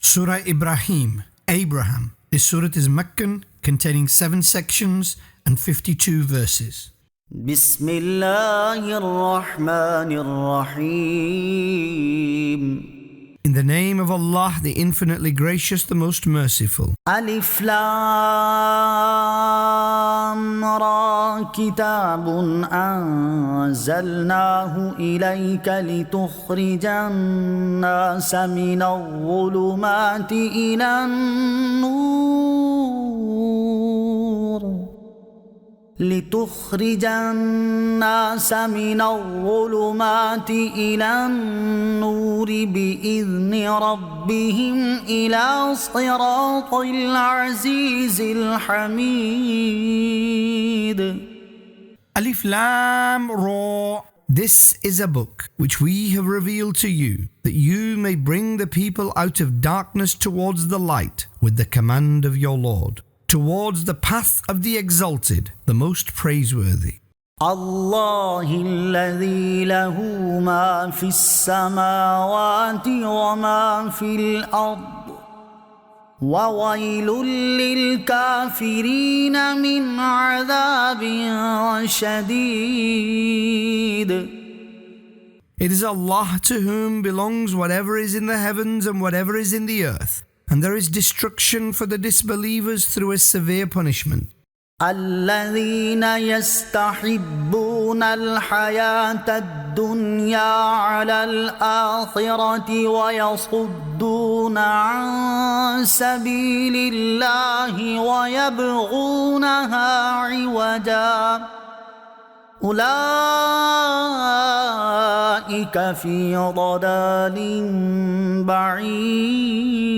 Surah Ibrahim, Abraham. This surah is Meccan, containing 7 sections and 52 verses. بسم الله الرحمن الرحيم. In the name of Allah, the infinitely gracious, the most merciful. ألف لام را كتاب أنزلناه إليك لتخرج الناس من الظلمات إلى النور لتخرج الناس من الظلمات إلى النور بإذن ربهم إلى صراط العزيز الحميد. Alif Lam Ra. This is a book which we have revealed to you, that you may bring the people out of darkness towards the light with the command of your Lord, towards the path of the exalted, the most praiseworthy. الله الذي له ما في السماوات وما في الأرض وويل للكافرين من عذاب شديد. It is Allah to whom belongs whatever is in the heavens and whatever is in the earth, and there is destruction for the disbelievers through a severe punishment. الذين يستحبون الحياة الدنيا على الآخرة ويصدون عن سبيل الله ويبغونها عوجا أولئك في ضلال بعيد.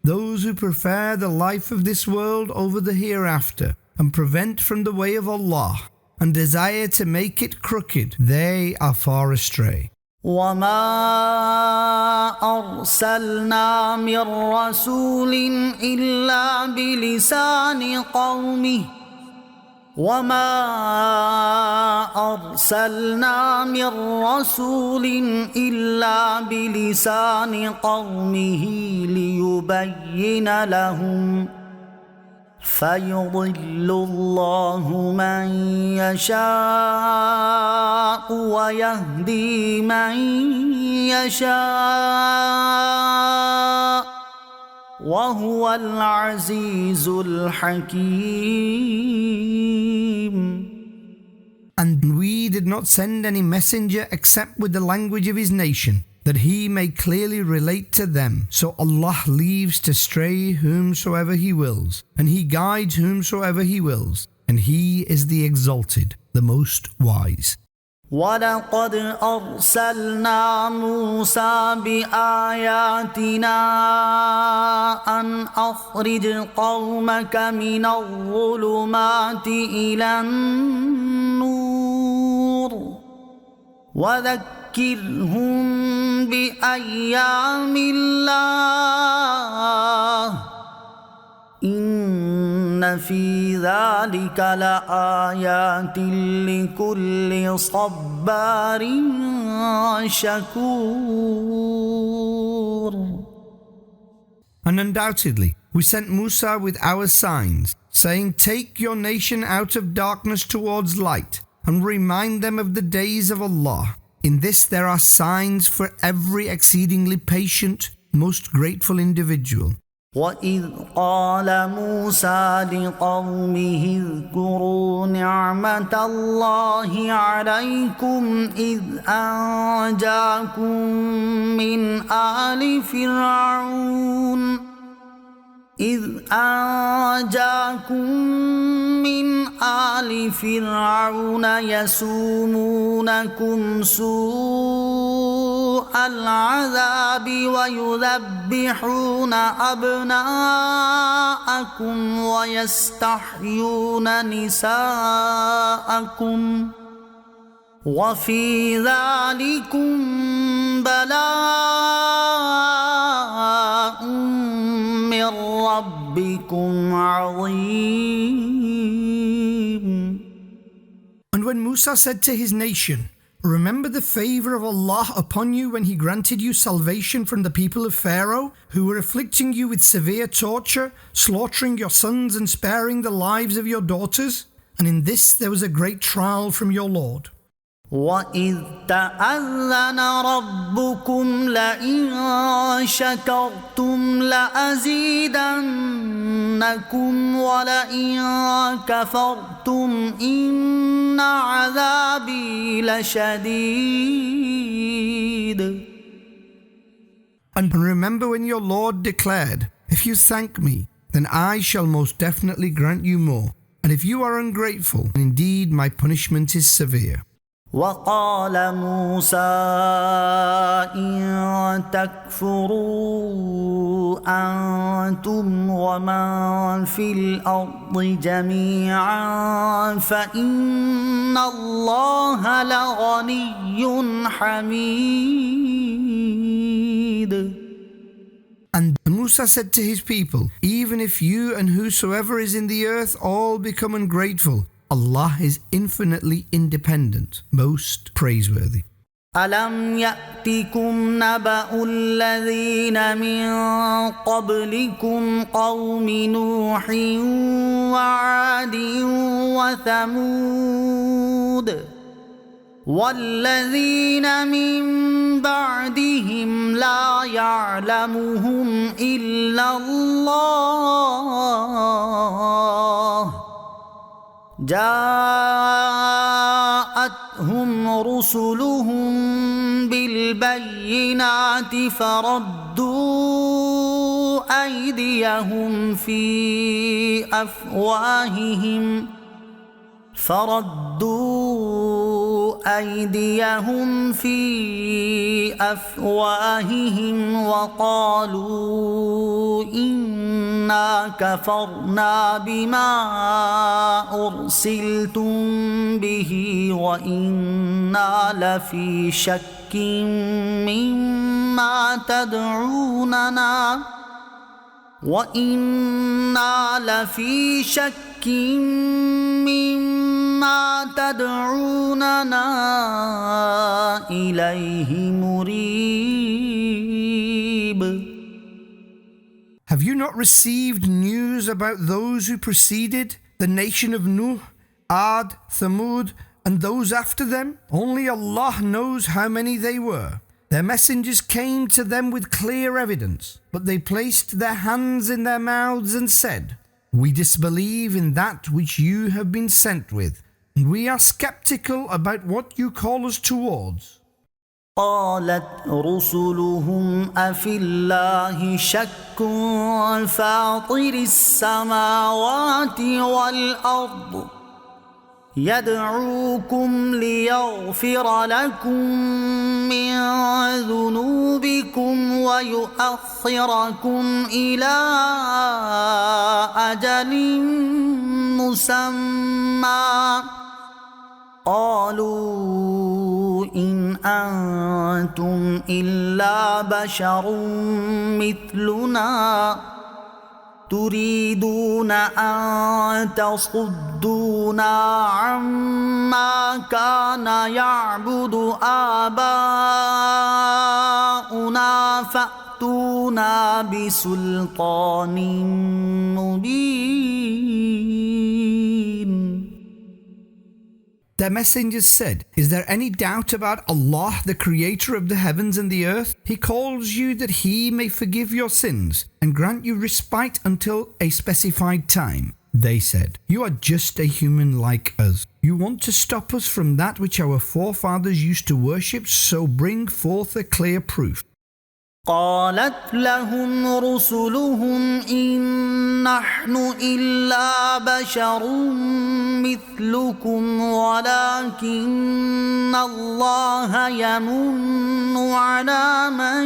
Those who prefer the life of this world over the hereafter and prevent from the way of Allah and desire to make it crooked, they are far astray. وما أرسلنا من رسول إلا بلسان قومه وما أرسلنا من رسول إلا بلسان قومه ليبين لهم فيضل الله من يشاء ويهدي من يشاء وهو العزيز الحكيم. And we did not send any messenger except with the language of his nation, that he may clearly relate to them. So Allah leaves to stray whomsoever he wills, and he guides whomsoever he wills, and he is the exalted, the most wise. ولقد أرسلنا موسى بآياتنا أن أخرج قومك من الظلمات إلى النور وذكرهم بأيام الله إن في ذلك لآيات لكل صبار شكور. And undoubtedly, we sent Musa with our signs, saying, take your nation out of darkness towards light, and remind them of the days of Allah. In this there are signs for every exceedingly patient, most grateful individual. وإذ قال موسى لقومه اذكروا نعمة الله عليكم إذ أنجاكم من آل فرعون يسومونكم سوء العذاب ويذبحون أبناءكم ويستحيون نساءكم وفي ذلكم بلاء من ربكم عظيم. And when Musa said to his nation, Remember the favor of Allah upon you when He granted you salvation from the people of Pharaoh, who were afflicting you with severe torture, slaughtering your sons and sparing the lives of your daughters? And in this there was a great trial from your Lord. وَإِذْ تَأَذَّنَ رَبُّكُمْ لَئِن شَكَرْتُمْ لَأَزِيدَنَّكُمْ وَلَئِن كَفَرْتُمْ إِنَّ عَذَابِي لَشَدِيدٌ. And remember when your Lord declared, "If you thank me, then I shall most definitely grant you more. And if you are ungrateful, indeed my punishment is severe." وقال موسى إن تكفروا أنتم ومن في الأرض جميعا فإن الله لغني حميد. And Musa said to his people, "Even if you and whosoever is in the earth all become ungrateful, Allah is infinitely independent, most praiseworthy." ألم يأتكم نبأ الذين من قبلكم قوم نوح وعاد وثمود والذين من بعدهم لا يعلمهم إلا الله جاءتهم رسلهم بالبينات فردوا أيديهم في أفواههم وقالوا إنا كفرنا بما أرسلتم به وإنا لفي شك مما تدعوننا إليه مريب. Have you not received news about those who preceded, the nation of Nuh, Ad, Thamud, and those after them? Only Allah knows how many they were. Their messengers came to them with clear evidence, but they placed their hands in their mouths and said, "We disbelieve in that which you have been sent with, and we are skeptical about what you call us towards." قالت رسلهم أفي الله شك فاطر السماوات والأرض يدعوكم ليغفر لكم من ذنوبكم ويؤخركم إلى أجل مسمى قالوا إن أنتم إلا بشر مثلنا تريدون أن تصدونا عما كان يعبد آباؤنا فأتونا بسلطان مبين. Their messengers said, "Is there any doubt about Allah, the creator of the heavens and the earth? He calls you that He may forgive your sins and grant you respite until a specified time." They said, "You are just a human like us. You want to stop us from that which our forefathers used to worship, so bring forth a clear proof." قالت لهم رسلهم إن نحن إلا بشر مثلكم ولكن الله يمن على من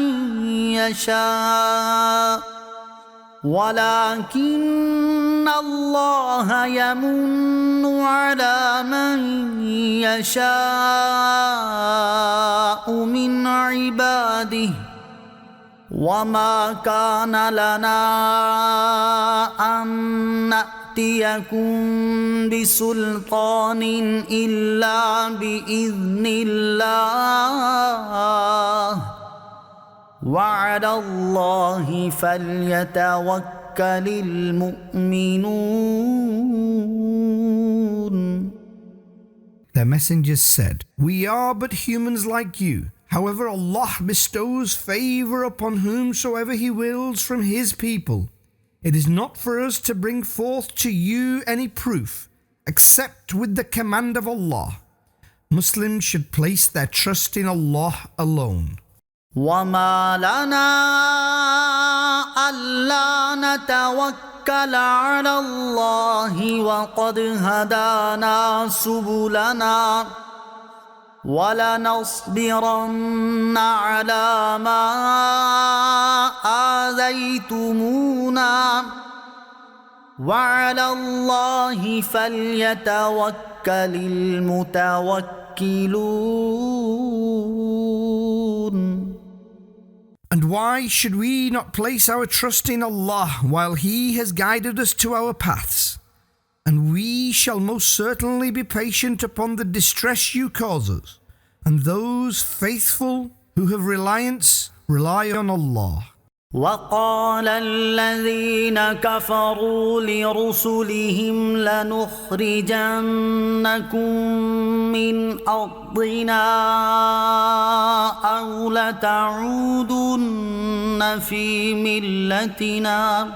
يشاء من عباده وما كان لنا أن نأتي نأتيكم بسلطان إلا بإذن الله وعلى الله فليتوكل المؤمنون. Their messengers said, "We are but humans like you. However, Allah bestows favor upon whomsoever He wills from His people. It is not for us to bring forth to you any proof, except with the command of Allah. Muslims should place their trust in Allah alone." وما لنا ألا نتوكل على الله وقد هدانا سبلنا ولنصبرن على ما آذيتمونا وعلى الله فليتوكل المتوكلون. And why should we not place our trust in Allah while He has guided us to our paths? And we shall most certainly be patient upon the distress you cause us. And those faithful who have reliance rely on Allah. وقال الذين كفروا لرسلهم لنخرجنكم من أرضنا أو لتعودن في ملتنا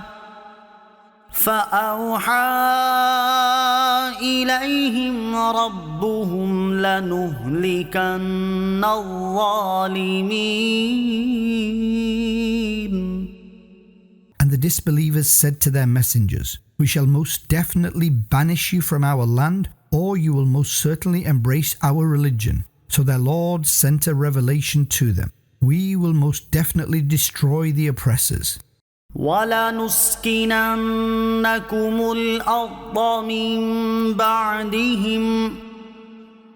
فأوحى إليهم ربهم لنهلكن الظالمين. And the disbelievers said to their messengers, "We shall most definitely banish you from our land, or you will most certainly embrace our religion." So their Lord sent a revelation to them. We will most definitely destroy the oppressors. وَلَنُسْكِنَنَّكُمُ الْأَرْضَ مِنْ بَعْدِهِمْ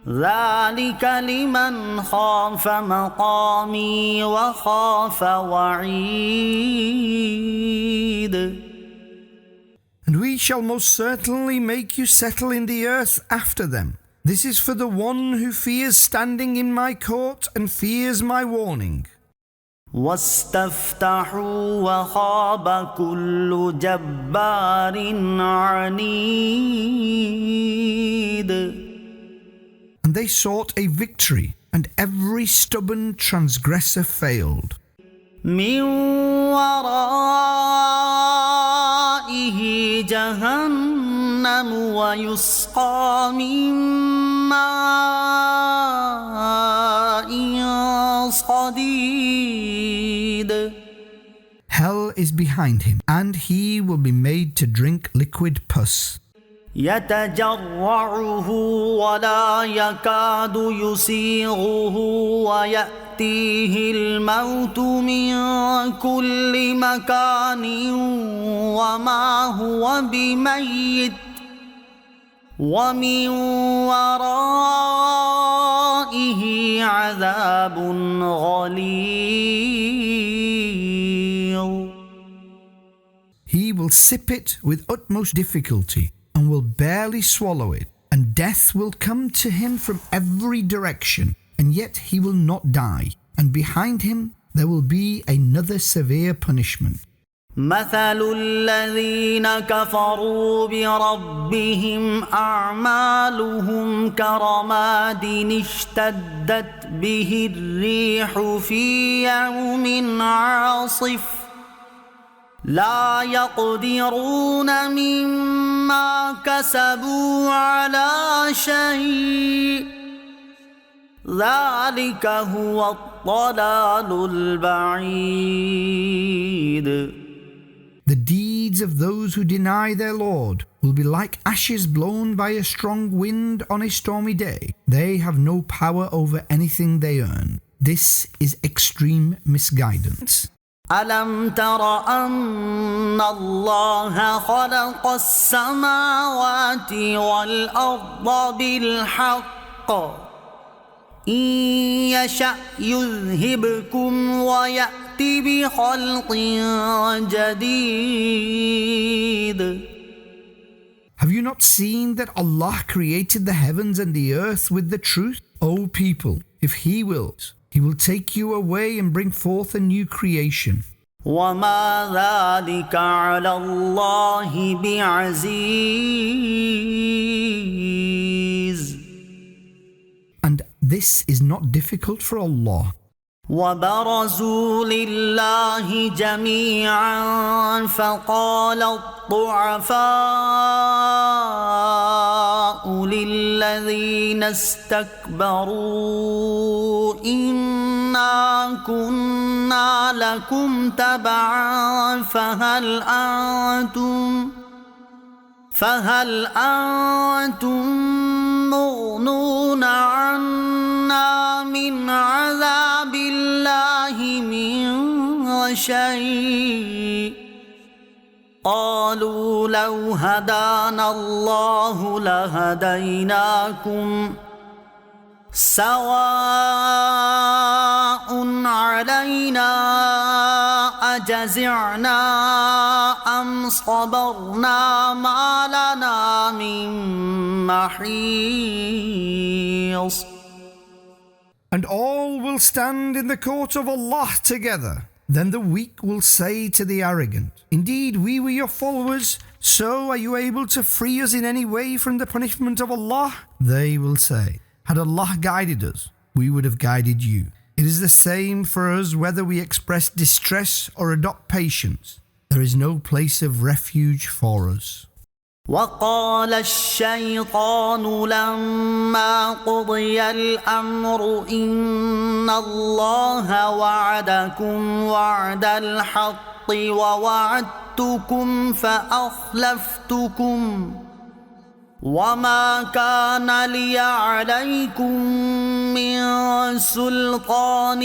ذَلِكَ لِمَنْ خَافَ مَقَامِي وَخَافَ وَعِيدِ. And we shall most certainly make you settle in the earth after them. This is for the one who fears standing in my court and fears my warning. وَاسْتَفْتَحُوا وَخَابَ كُلُّ جَبَّارٍ عَنِيدٍ. And they sought a victory, and every stubborn transgressor failed. مِنْ وَرَائِهِ جَهَنَّمُ وَيُسْقَى مِنْ مَاءٍ صَدِيدٍ. Hell is behind him, and he will be made to drink liquid pus. يتجرعه ولا يكاد يسيغه ويأتيه الموت من كل مكان وما هو بميت ومن ورائه عذاب غليظ. He will sip it with utmost difficulty and will barely swallow it, and death will come to him from every direction, and yet he will not die, and behind him there will be another severe punishment. مثل الذين كفروا بربهم أعمالهم كرماد اشتدت به الريح في يوم عاصف لا يقدرون مما كسبوا على شيء ذلك هو الضلال البعيد. The deeds of those who deny their Lord will be like ashes blown by a strong wind on a stormy day. They have no power over anything they earn. This is extreme misguidance. ألم تر أن الله خلق السماوات والأرض بالحق إن يشأ يذهبكم ويأتي بخلق جديد you not seen that Allah created the heavens and the earth with the truth? O people, if He wills, He will take you away and bring forth a new creation. وما ذلك على الله بعزيز. And this is not difficult for Allah. وبرزوا لله جميعا فقال الضعفاء للذين استكبروا إنا كنا لكم تبعا فهل أنتم مغنون عنا من عذاب الله من شيء قالوا لو هدانا الله لهديناكم سواء علينا أجزعنا أم صبرنا ما لنا من محيص. And all will stand in the court of Allah together. Then the weak will say to the arrogant, Indeed, we were your followers, so are you able to free us in any way from the punishment of Allah? They will say, Had Allah guided us, we would have guided you. It is the same for us whether we express distress or adopt patience. There is no place of refuge for us. وقال الشيطان لما قضي الأمر إن الله وعدكم وعد الحق ووعدتكم فأخلفتكم وما كان لي عليكم من سلطان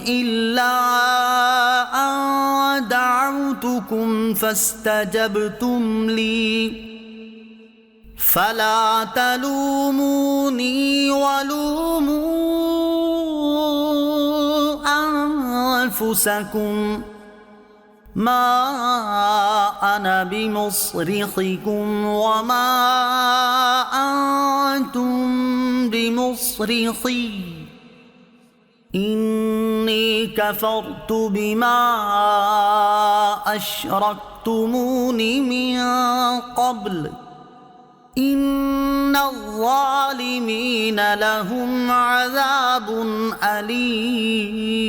إلا أن دعوتكم فاستجبتم لي فلا تلوموني ولوموا أنفسكم ما أنا بمصرخكم وما أنتم بمصرخي إني كفرت بما أشركتمون من قبل إن الظالمين لهم عذاب أليم.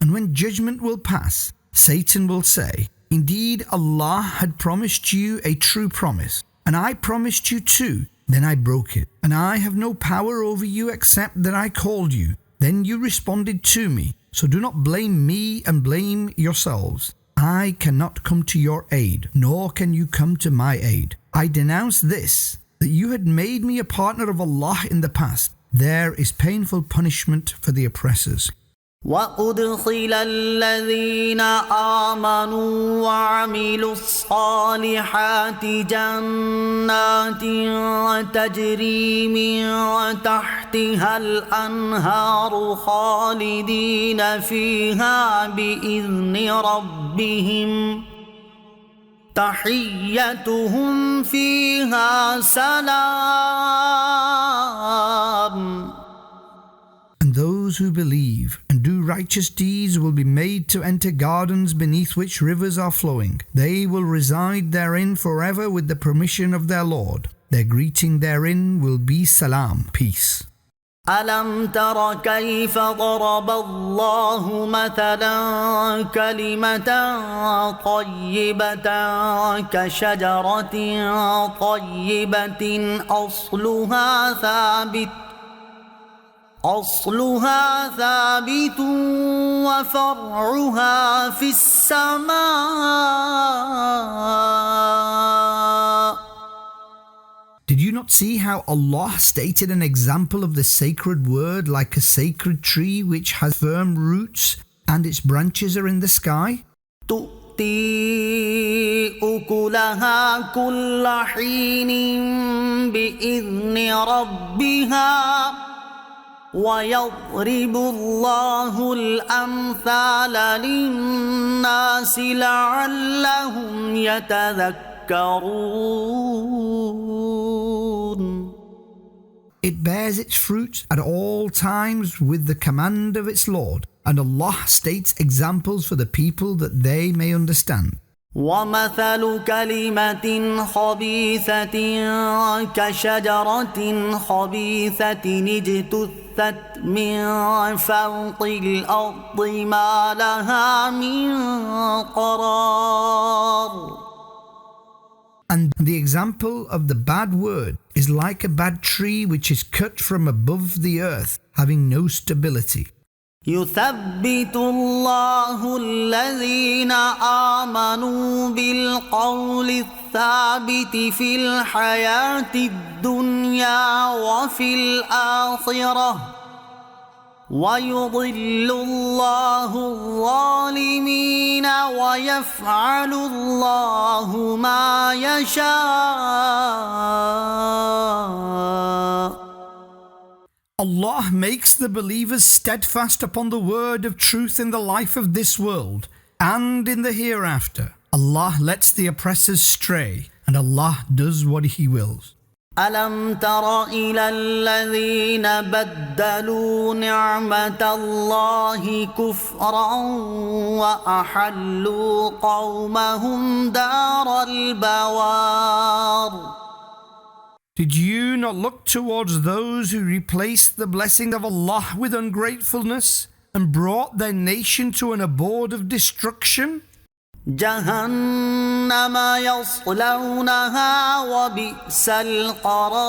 And when judgment will pass, Satan will say, Indeed, Allah had promised you a true promise, and I promised you too. Then I broke it, and I have no power over you except that I called you. Then you responded to me, so do not blame me and blame yourselves. I cannot come to your aid, nor can you come to my aid. I denounce this, that you had made me a partner of Allah in the past. There is painful punishment for the oppressors. وأدخل الذين آمنوا وعملوا الصالحات جنات تجري من تحتها الأنهار خالدين فيها بإذن ربهم تحيتهم فيها سلام. And those who believe and do righteous deeds will be made to enter gardens beneath which rivers are flowing. They will reside therein forever with the permission of their Lord. Their greeting therein will be salam, peace. ألم تر كيف ضرب الله مثلا كلمة طيبة كشجرة طيبة أصلها ثابت وفرعها في السماء. Did you not see how Allah stated an example of the sacred word like a sacred tree which has firm roots and its branches are in the sky? تؤتي أكلها كل حين بإذن ربها ويضرب الله الأمثال للناس لعلهم يتذكرون. يتفكرون. It bears its fruit at all times with the command of its Lord, and Allah states examples for the people that they may understand. ومثل كلمة خبيثة كشجرة خبيثة اجتثت من فوق الأرض ما لها من قرار. And the example of the bad word is like a bad tree which is cut from above the earth, having no stability. يثبت الله الذين آمنوا بالقول الثابت في الحياة الدنيا وفي الآخرة ويضل الله الظالمين ويفعل الله ما يشاء. Allah makes the believers steadfast upon the word of truth in the life of this world and in the hereafter. Allah lets the oppressors stray, and Allah does what He wills. ألم تر إلى الذين بدلوا نعمة الله كفرا وأحلوا قومهم دار البوار. Did you not look towards those who replaced the blessing of Allah with ungratefulness and brought their nation to an abode of destruction? جهنم يصلونها وبئس القرار.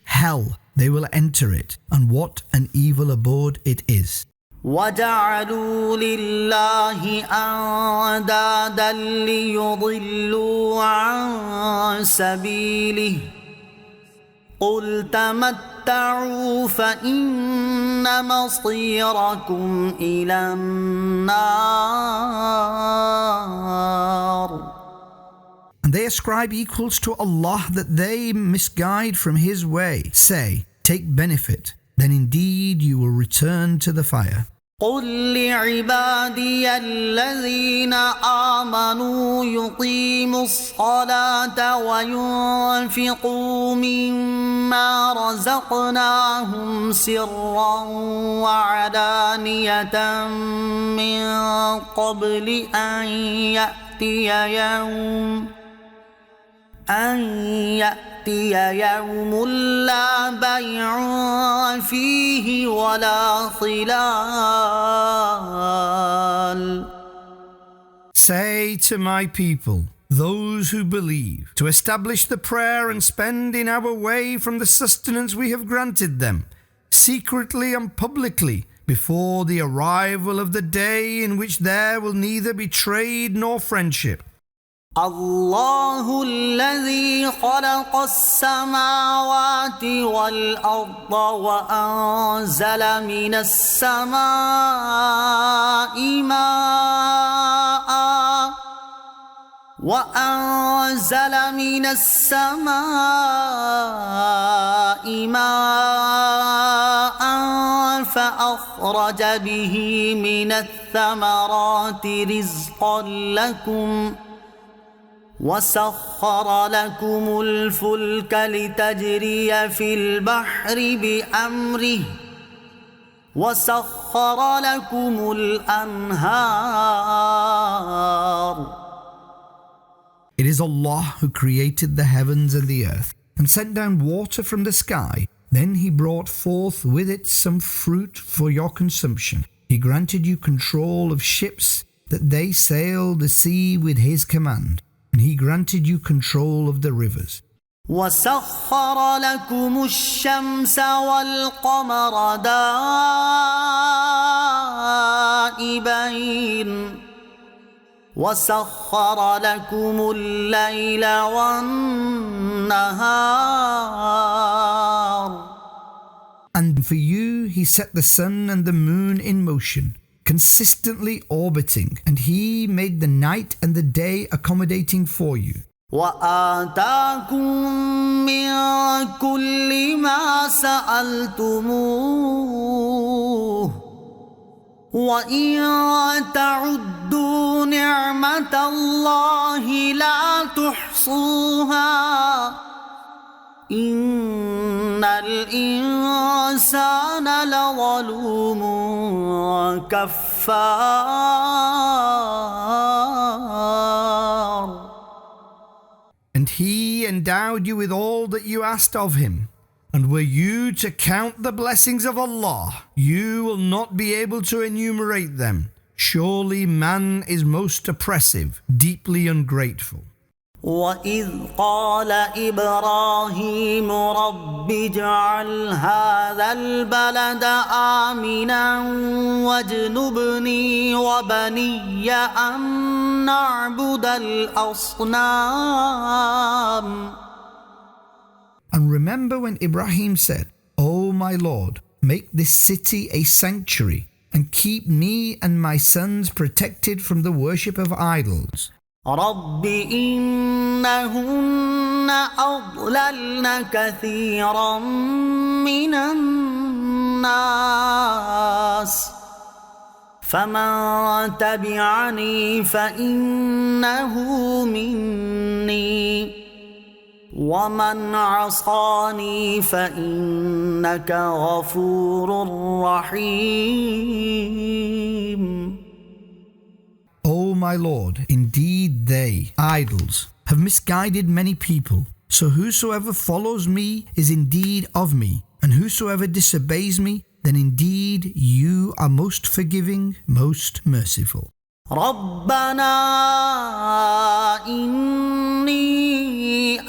Hell, they will enter it, and what an evil abode it is. وجعلوا لله أندادا ليضلوا عن سبيله قل تمتعوا فإن مصيركم إلى النار. And they ascribe equals to Allah that they misguide from His way. Say, take benefit, then indeed you will return to the fire. قل لعبادي الذين آمنوا يقيموا الصلاة وينفقوا مما رزقناهم سرا وعلانية من قبل أن يأتي يوم لا بيع فيه ولا خلال. Say to my people, those who believe, to establish the prayer and spend in our way from the sustenance we have granted them, secretly and publicly, before the arrival of the day in which there will neither be trade nor friendship. الله الذي خلق السماوات والأرض وأنزل من السماء ماء فأخرج به من الثمرات رزقا لكم وسخر لكم الفلك لتجري في البحر بأمره وسخر لكم الأنهار. It is Allah who created the heavens and the earth and sent down water from the sky. Then He brought forth with it some fruit for your consumption. He granted you control of ships that they sail the sea with His command. And He granted you control of the rivers. وسخر لكم الشمس والقمر دائبين وسخر لكم الليل والنهار. And for you He set the sun and the moon in motion, consistently orbiting, and He made the night and the day accommodating for you. وآتاكم من كل ما سألتموه وإن تعدوا نعمة الله لا تحصوها إن الإنسان لظلوم كفار. And he endowed you with all that you asked of him. And were you to count the blessings of Allah, you will not be able to enumerate them. Surely man is most oppressive, deeply ungrateful. وإذ قال إبراهيم رب اجعل هذا البلد آمنا واجنبني وبني أن نعبد الأصنام. And remember when Ibrahim said, O my Lord, make this city a sanctuary and keep me and my sons protected from the worship of idols. رب إنهن أضللن كثيرا من الناس فمن تبعني فإنه مني ومن عصاني فإنك غفور رحيم. O my Lord, indeed they, idols, have misguided many people. So whosoever follows me is indeed of me, and whosoever disobeys me, then indeed you are most forgiving, most merciful. ربنا إني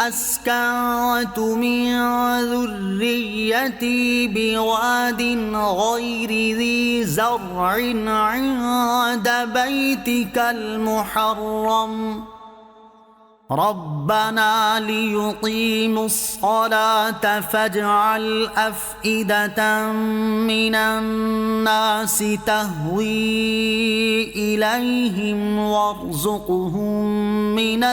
أسكنت من ذريتي بواد غير ذي زرع عند بيتك المحرم ربنا ليقيموا الصلاة فاجعل أفئدة من الناس تهوي إليهم وارزقهم من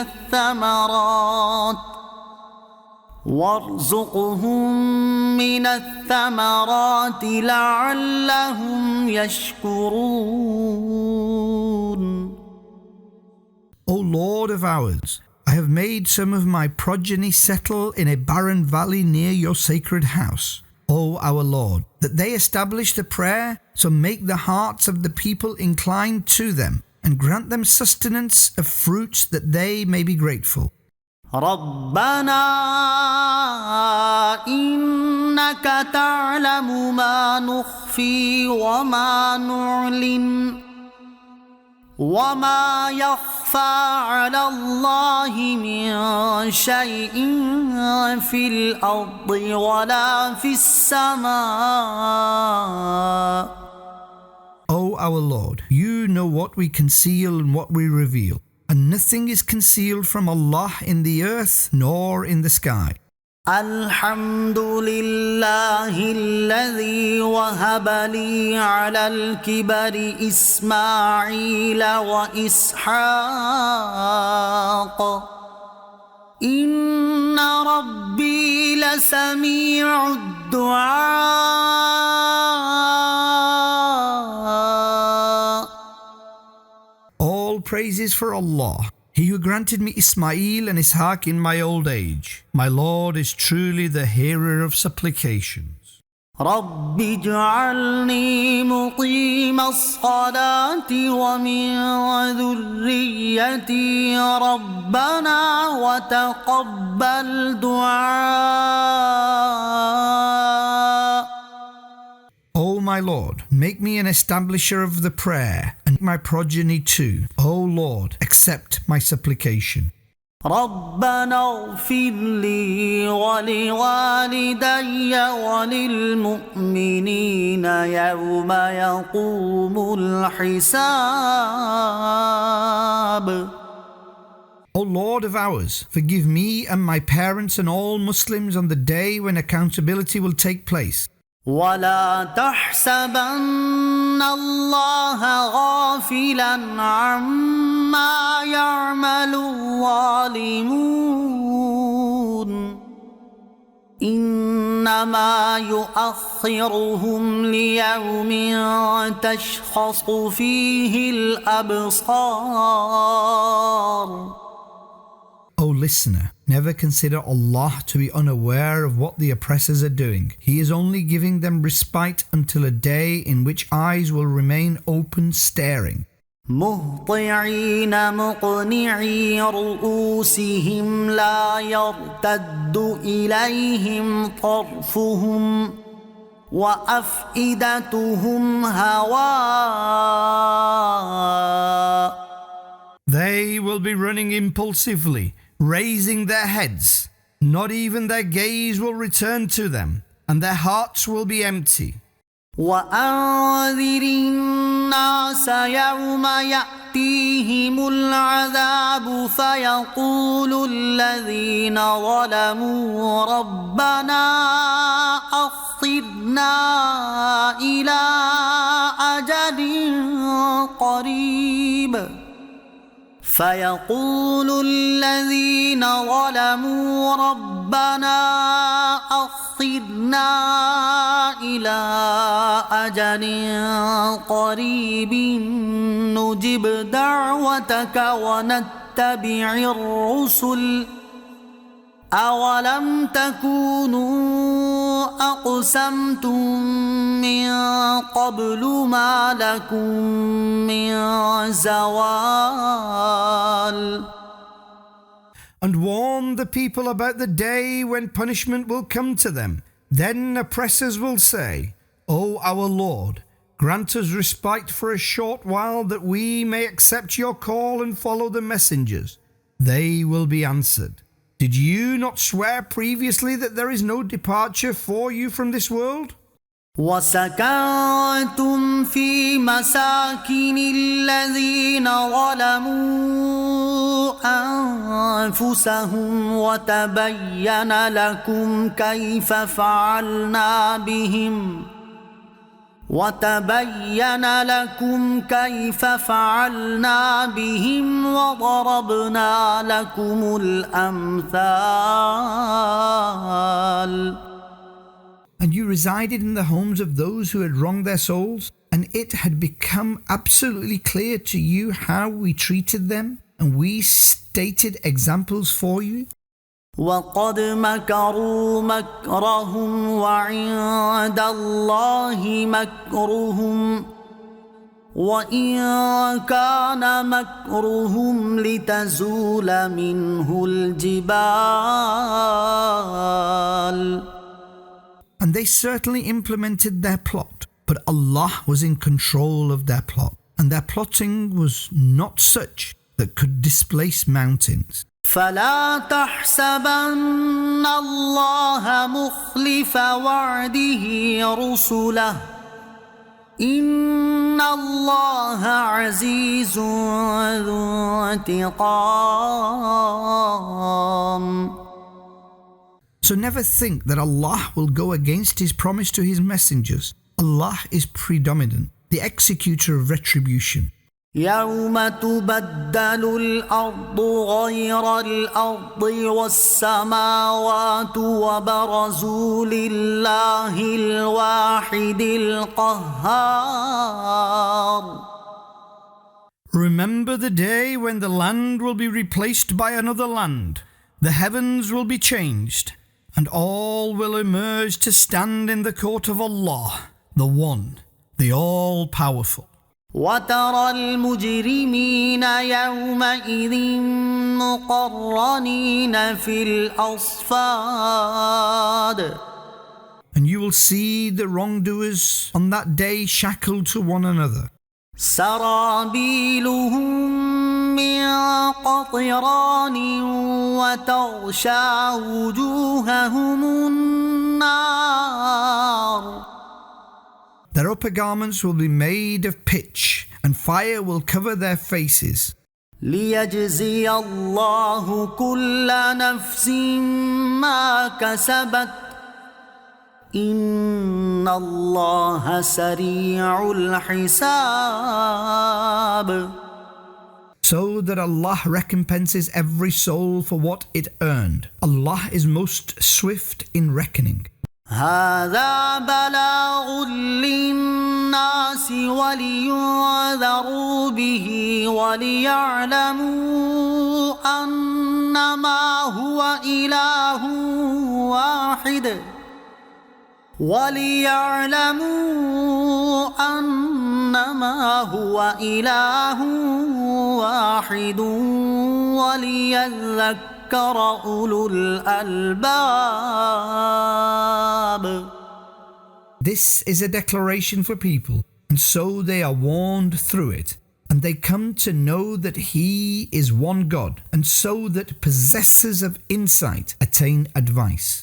الثمرات لعلهم يشكرون. O Lord of ours, I have made some of my progeny settle in a barren valley near your sacred house, O our Lord, that they establish the prayer, so make the hearts of the people inclined to them, and grant them sustenance of fruits that they may be grateful. ربنا إنك تعلم ما نخفي وما نعلن وما يخفى على الله من شيء في الأرض ولا في السماء. O our Lord, you know what we conceal and what we reveal, and nothing is concealed from Allah in the earth nor in the sky. الحمد لله الذي وهب لي على الكبر إسماعيل وإسحاق إن ربي لسميع الدعاء. All praises for Allah, He who granted me Ismail and Ishaq in my old age. My Lord is truly the hearer of supplications. رب اجعلني مقيم الصلاة ومن ذريتي ربنا وتقبل دعاء. O my Lord, make me an establisher of the prayer, and my progeny too. O Lord, accept my supplication. ربنا اغفر لي ولوالدي وللمؤمنين يوم يقوم الحساب. O Lord of ours, forgive me and my parents and all Muslims on the day when accountability will take place. ولا تحسبن الله غافلا عما يعمل الظالمون إنما يؤخرهم ليوم تشخص فيه الأبصار. O listener, never consider Allah to be unaware of what the oppressors are doing. He is only giving them respite until a day in which eyes will remain open staring. مهطعين مقنعي رؤوسهم لا يرتد إليهم طرفهم وأفئدتهم هواء. They will be running impulsively, raising their heads. Not even their gaze will return to them, and their hearts will be empty. وأنذر الناس يوم يأتيهم العذاب فيقول الذين ظلموا ربنا أخرنا إلى أجل قريب. فيقول الذين ظلموا ربنا أخرنا إلى أجل قريب نجب دعوتك ونتبع الرسل أولم تكونوا أقسمتم من قبل ما لكم من زوال. And warn the people about the day when punishment will come to them. Then oppressors will say, O our Lord, grant us respite for a short while that we may accept your call and follow the messengers. They will be answered, did you not swear previously that there is no departure for you from this world? وسكنتم في مساكن الذين ظلموا أنفسهم وتبين لكم كيف فعلنا بهم وضربنا لكم الأمثال. And you resided in the homes of those who had wronged their souls, and it had become absolutely clear to you how we treated them, and we stated examples for you. وقد مكروا مكرهم وعند الله مكرهم وإن كان مكرهم لتزول منه الجبال. And they certainly implemented their plot, but Allah was in control of their plot, and their plotting was not such that could displace mountains. فلا تحسبن الله مخلف وعده رسله إن الله عزيز ذو انتقام. So never think that Allah will go against His promise to His messengers. Allah is predominant, the executor of retribution. يوم تبدل الأرض غير الأرض والسماوات وبرزوا لله الواحد القهار. Remember the day when the land will be replaced by another land, the heavens will be changed, and all will emerge to stand in the court of Allah, the One, the All-Powerful. وترى المجرمين يومئذ مقرنين في الأصفاد. And you will see the wrongdoers on that day shackled to one another. سرابيلهم من قطران وتغشى وجوههم النار. Their upper garments will be made of pitch, and fire will cover their faces. ليجزي الله كل نفس ما كسبت إن الله سريع الحساب. So that Allah recompenses every soul for what it earned. Allah is most swift in reckoning. هذا بلاغ للناس ولينذروا به وليعلموا أنما هو إله واحد وليذكر أولو الألباب. This is a declaration for people, and so they are warned through it, and they come to know that He is one God, and so that possessors of insight attain advice.